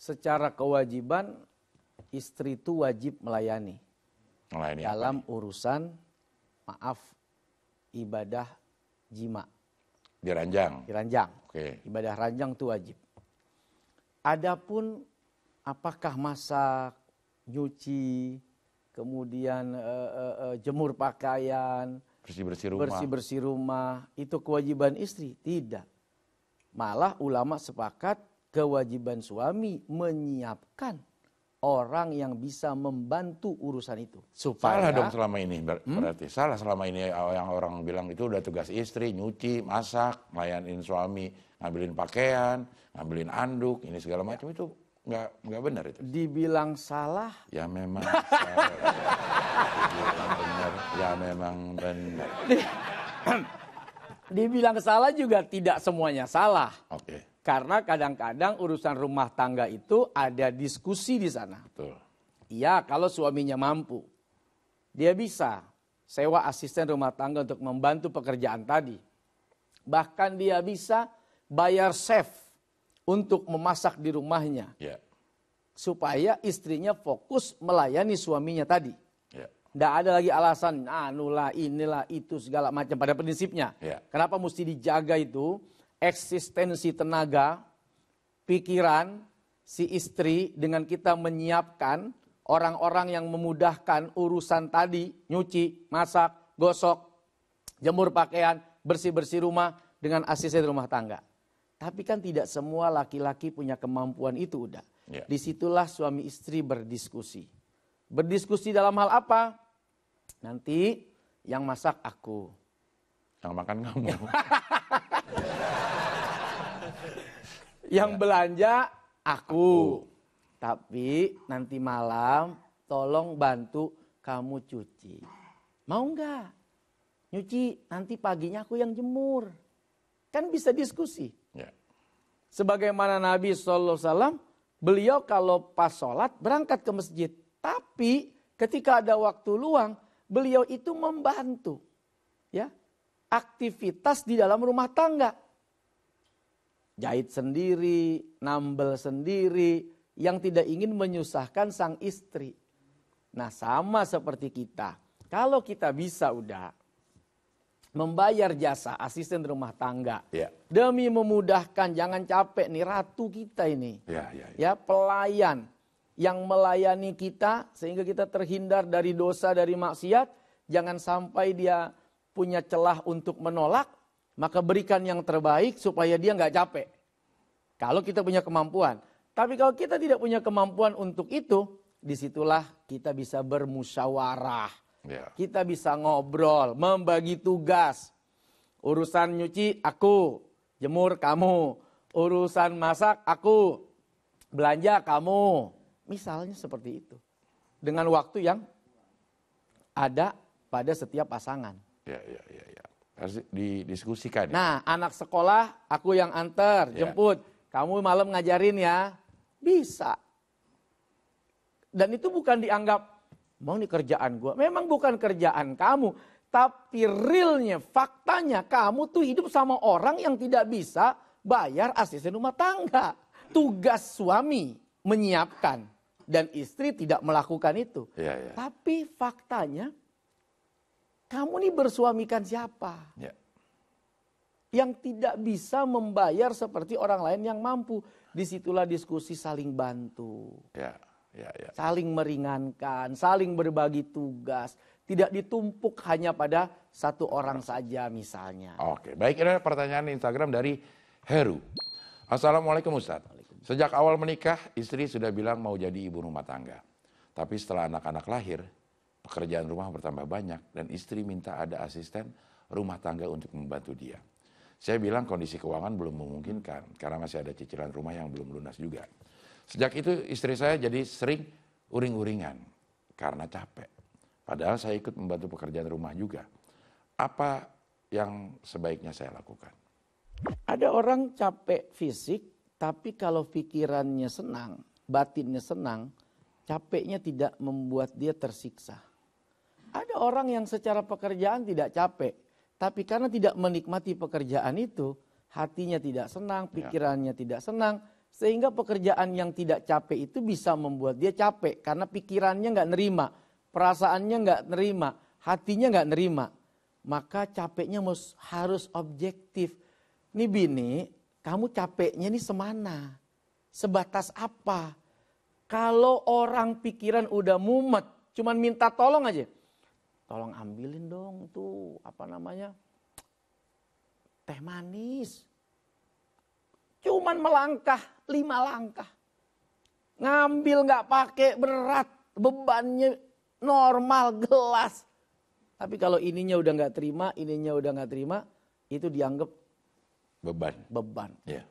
secara kewajiban istri itu wajib melayani dalam urusan ibadah jima. Diranjang. Oke. Ibadah ranjang itu wajib. Adapun apakah masak, nyuci, kemudian jemur pakaian, bersih-bersih rumah, itu kewajiban istri? Tidak. Malah ulama sepakat kewajiban suami menyiapkan orang yang bisa membantu urusan itu. Salah dong selama ini berarti. Salah selama ini yang orang bilang itu udah tugas istri, nyuci, masak, ngelayanin suami, ngambilin pakaian, ngambilin anduk, ini segala macam itu nggak benar itu. Dibilang salah? Ya memang salah. Dibilang benar, ya memang benar. Dibilang salah juga tidak semuanya salah. Oke. Karena kadang-kadang urusan rumah tangga itu ada diskusi di sana. Betul. Iya, kalau suaminya mampu. Dia bisa sewa asisten rumah tangga untuk membantu pekerjaan tadi. Bahkan dia bisa bayar chef untuk memasak di rumahnya. Ya. Supaya istrinya fokus melayani suaminya tadi. Ya. Tidak ada lagi alasan, anulah, inilah, itu, segala macam pada prinsipnya. Ya. Kenapa mesti dijaga itu? Eksistensi tenaga, pikiran si istri dengan kita menyiapkan orang-orang yang memudahkan urusan tadi, nyuci, masak, gosok, jemur pakaian, bersih-bersih rumah dengan asisten rumah tangga. Tapi kan tidak semua laki-laki punya kemampuan itu udah. Ya. Disitulah suami istri berdiskusi. Berdiskusi dalam hal apa? Nanti yang masak aku. Yang makan kamu. Yang belanja aku. Tapi nanti malam tolong bantu kamu cuci. Mau nggak? Nyuci, nanti paginya aku yang jemur. Kan bisa diskusi. Ya. Sebagaimana Nabi SAW, beliau kalau pas sholat berangkat ke masjid. Tapi ketika ada waktu luang, beliau itu membantu. Ya, aktivitas di dalam rumah tangga. Jahit sendiri, nambel sendiri, yang tidak ingin menyusahkan sang istri. Nah sama seperti kita. Kalau kita bisa udah membayar jasa asisten rumah tangga. Ya. Demi memudahkan, jangan capek nih ratu kita ini. Ya, pelayan yang melayani kita sehingga kita terhindar dari dosa, dari maksiat. Jangan sampai dia punya celah untuk menolak. Maka berikan yang terbaik supaya dia nggak capek. Kalau kita punya kemampuan. Tapi kalau kita tidak punya kemampuan untuk itu, disitulah kita bisa bermusyawarah. Ya. Kita bisa ngobrol, membagi tugas. Urusan nyuci aku, jemur kamu. Urusan masak aku, belanja kamu. Misalnya seperti itu. Dengan waktu yang ada pada setiap pasangan. Ya. Harus didiskusikan. Ya? Nah, anak sekolah aku yang antar, jemput. Kamu malam ngajarin ya. Bisa. Dan itu bukan dianggap, mau nih kerjaan gue. Memang bukan kerjaan kamu. Tapi realnya, faktanya kamu tuh hidup sama orang yang tidak bisa bayar asisten rumah tangga. Tugas suami menyiapkan. Dan istri tidak melakukan itu. Ya. Tapi faktanya, kamu nih bersuamikan siapa? Ya. Yang tidak bisa membayar seperti orang lain yang mampu. Disitulah diskusi saling bantu. Ya. Saling meringankan, saling berbagi tugas. Tidak ditumpuk hanya pada satu orang saja misalnya. Oke, baik, ini ada pertanyaan Instagram dari Heru. Assalamualaikum Ustaz. Sejak awal menikah, istri sudah bilang mau jadi ibu rumah tangga. Tapi setelah anak-anak lahir, pekerjaan rumah bertambah banyak dan istri minta ada asisten rumah tangga untuk membantu dia. Saya bilang kondisi keuangan belum memungkinkan karena masih ada cicilan rumah yang belum lunas juga. Sejak itu istri saya jadi sering uring-uringan karena capek. Padahal saya ikut membantu pekerjaan rumah juga. Apa yang sebaiknya saya lakukan? Ada orang capek fisik, tapi kalau pikirannya senang, batinnya senang, capeknya tidak membuat dia tersiksa. Ada orang yang secara pekerjaan tidak capek, tapi karena tidak menikmati pekerjaan itu, hatinya tidak senang, pikirannya tidak senang, Sehingga pekerjaan yang tidak capek itu bisa membuat dia capek. Karena pikirannya nggak nerima, perasaannya nggak nerima, hatinya nggak nerima. Maka capeknya harus objektif. Nih bini, kamu capeknya nih semana? Sebatas apa? Kalau orang pikiran udah mumet, cuman minta tolong aja. Tolong ambilin dong tuh, teh manis. Cuman melangkah 5 langkah. Ngambil nggak pakai berat, bebannya normal gelas. Tapi kalau ininya udah nggak terima, itu dianggap Beban. beban. Ya.